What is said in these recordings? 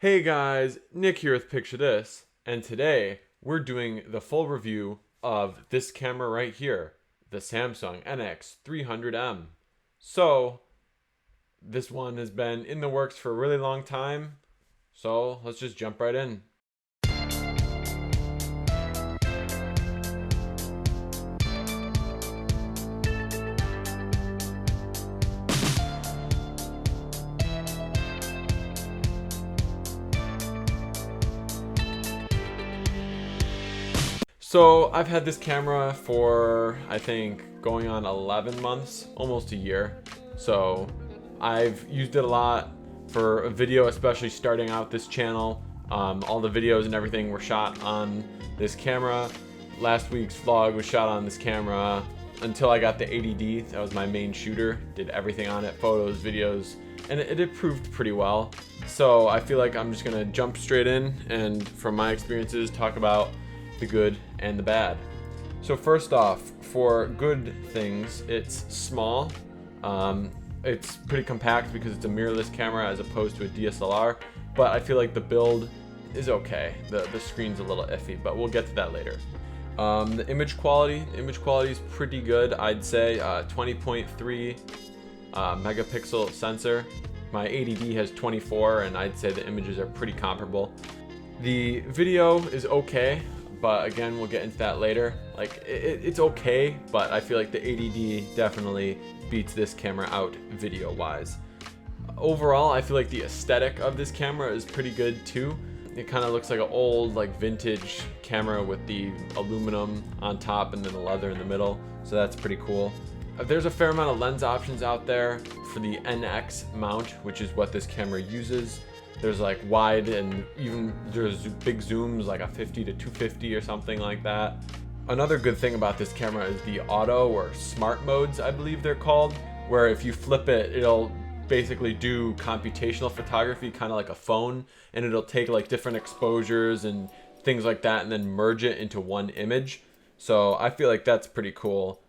Hey guys, Nick here with Picture This, and today we're doing the full review of this camera right here, the Samsung NX300M. So, this one has been in the works for a really long time, so let's just jump right in. So I've had this camera for, I think, going on 11 months, almost a year. So I've used it a lot for a video, especially starting out this channel. All the videos and everything were shot on this camera. Last week's vlog was shot on this camera until I got the 80D. That was my main shooter. Did everything on it, photos, videos, and it proved pretty well. So I feel like I'm just gonna jump straight in and from my experiences talk about the good and the bad. So first off, for good things, it's small. It's pretty compact because it's a mirrorless camera as opposed to a DSLR, but I feel like the build is okay. The screen's a little iffy, but we'll get to that later. The image quality is pretty good, I'd say. 20.3 megapixel sensor. My 80D has 24, and I'd say the images are pretty comparable. The video is okay, but again, we'll get into that later. Like, it's okay, but I feel like the 80D definitely beats this camera out video wise. Overall, I feel like the aesthetic of this camera is pretty good too. It kind of looks like an old, like, vintage camera with the aluminum on top and then the leather in the middle, so that's pretty cool. There's a fair amount of lens options out there for the NX mount, which is what this camera uses. There's like wide, and even there's big zooms, like a 50 to 250 or something like that. Another good thing about this camera is the auto or smart modes, I believe they're called, where if you flip it, it'll basically do computational photography, kind of like a phone, and it'll take like different exposures and things like that and then merge it into one image. So I feel like that's pretty cool.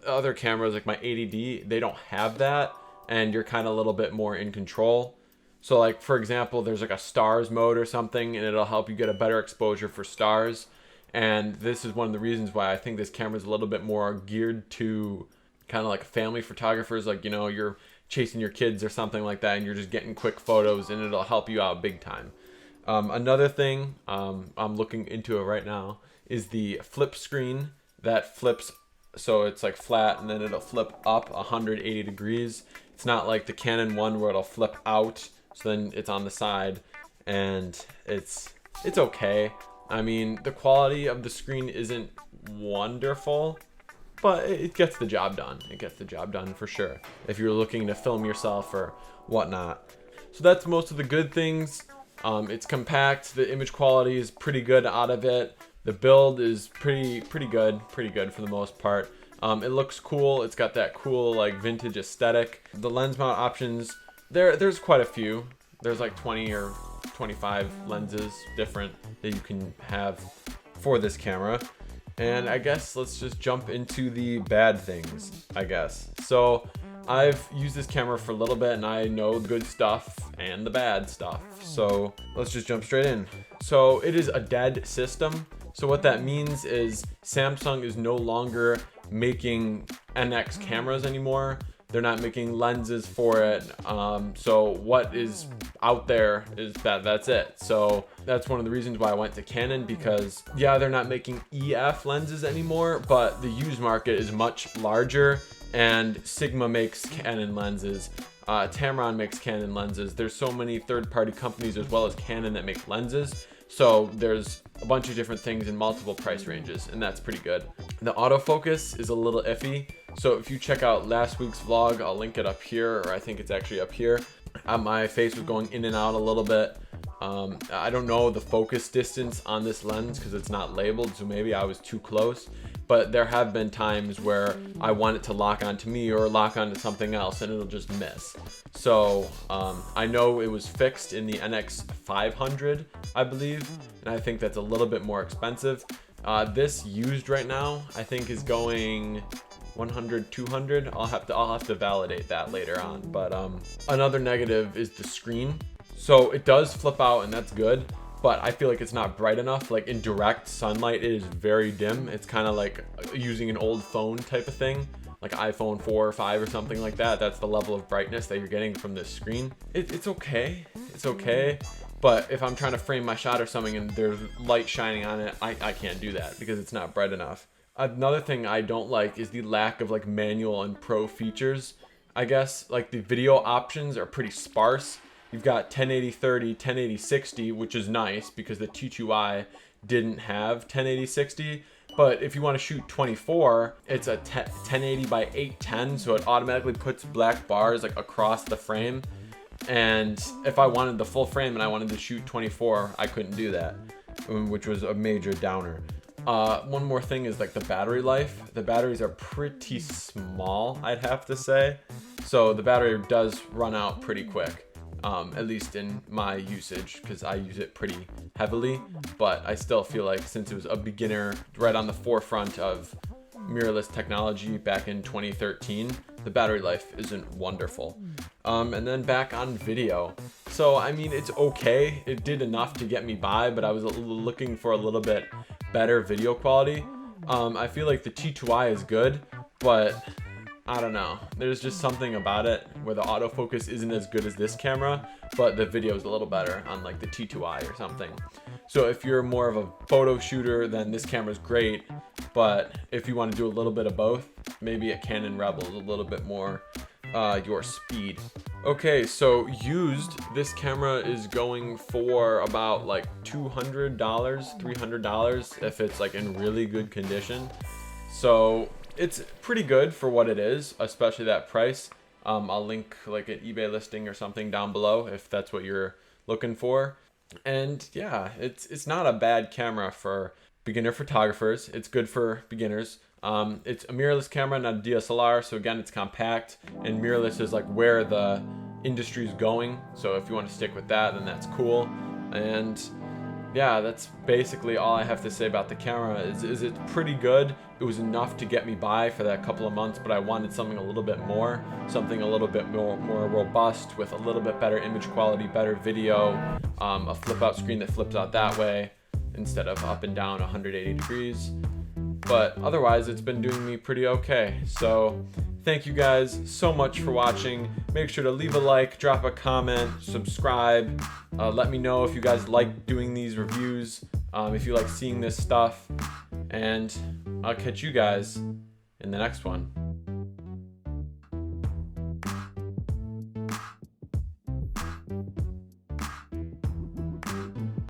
Other cameras like my 80D, they don't have that, and you're kind of a little bit more in control. So like, for example, there's like a stars mode or something, and it'll help you get a better exposure for stars. And this is one of the reasons why I think this camera is a little bit more geared to kind of like family photographers. Like, you know, you're chasing your kids or something like that, and you're just getting quick photos, and it'll help you out big time. Another thing, I'm looking into it right now, is the flip screen that flips. So it's like flat, and then it'll flip up 180 degrees. It's not like the Canon one where it'll flip out, so then it's on the side, and it's okay. I mean, the quality of the screen isn't wonderful, but it gets the job done. It gets the job done for sure, if you're looking to film yourself or whatnot. So that's most of the good things. It's compact. The image quality is pretty good out of it. The build is pretty good for the most part. It looks cool. It's got that cool like vintage aesthetic. The lens mount options, there's quite a few. There's like 20 or 25 lenses different that you can have for this camera. And I guess let's just jump into the bad things, I guess. So I've used this camera for a little bit, and I know the good stuff and the bad stuff. So let's just jump straight in. So it is a dead system. So what that means is Samsung is no longer making NX cameras anymore. They're not making lenses for it. So what is out there is that's it. So that's one of the reasons why I went to Canon, because yeah, they're not making EF lenses anymore, but the used market is much larger, and Sigma makes Canon lenses. Tamron makes Canon lenses. There's so many third-party companies as well as Canon that make lenses. So there's a bunch of different things in multiple price ranges, and that's pretty good. The autofocus is a little iffy. So if you check out last week's vlog, I'll link it up here, or I think it's actually up here. My face was going in and out a little bit. I don't know the focus distance on this lens because it's not labeled, so maybe I was too close. But there have been times where I want it to lock onto me or lock onto something else, and it'll just miss. So I know it was fixed in the NX500, I believe, and I think that's a little bit more expensive. This used right now, I think, is going 100, 200. I'll have to validate that later on. But another negative is the screen. So it does flip out, and that's good, but I feel like it's not bright enough. Like in direct sunlight, it is very dim. It's kind of like using an old phone type of thing, like iPhone 4 or 5 or something like that. That's the level of brightness that you're getting from this screen. It's okay. It's okay. But if I'm trying to frame my shot or something and there's light shining on it, I can't do that because it's not bright enough. Another thing I don't like is the lack of like manual and pro features. I guess like the video options are pretty sparse. You've got 1080-30, 1080-60, which is nice because the T2i didn't have 1080-60. But if you want to shoot 24, it's a 1080 by 810, so it automatically puts black bars like across the frame. And if I wanted the full frame and I wanted to shoot 24, I couldn't do that, which was a major downer. One more thing is like the battery life. The batteries are pretty small, I'd have to say. So the battery does run out pretty quick, at least in my usage, because I use it pretty heavily. But I still feel like since it was a beginner right on the forefront of mirrorless technology back in 2013, the battery life isn't wonderful. And then back on video. So, I mean, it's okay. It did enough to get me by, but I was looking for a little bit better video quality. I feel like the T2i is good, but I don't know. There's just something about it where the autofocus isn't as good as this camera, but the video is a little better on like the T2i or something. So if you're more of a photo shooter, then this camera is great. But if you want to do a little bit of both, maybe a Canon Rebel is a little bit more your speed. Okay, so used, this camera is going for about like $200, $300 if it's like in really good condition. So it's pretty good for what it is, especially that price. I'll link like an eBay listing or something down below if that's what you're looking for. And yeah, it's not a bad camera for beginner photographers. It's good for beginners. It's a mirrorless camera, not a DSLR, so again, it's compact, and mirrorless is like where the industry is going. So if you want to stick with that, then that's cool. And yeah, that's basically all I have to say about the camera. Is it's pretty good. It was enough to get me by for that couple of months, but I wanted something a little bit more, something a little bit more robust with a little bit better image quality, better video, a flip out screen that flips out that way instead of up and down 180 degrees. But otherwise, it's been doing me pretty okay. So thank you guys so much for watching. Make sure to leave a like, drop a comment, subscribe. Let me know if you guys like doing these reviews, if you like seeing this stuff. And I'll catch you guys in the next one.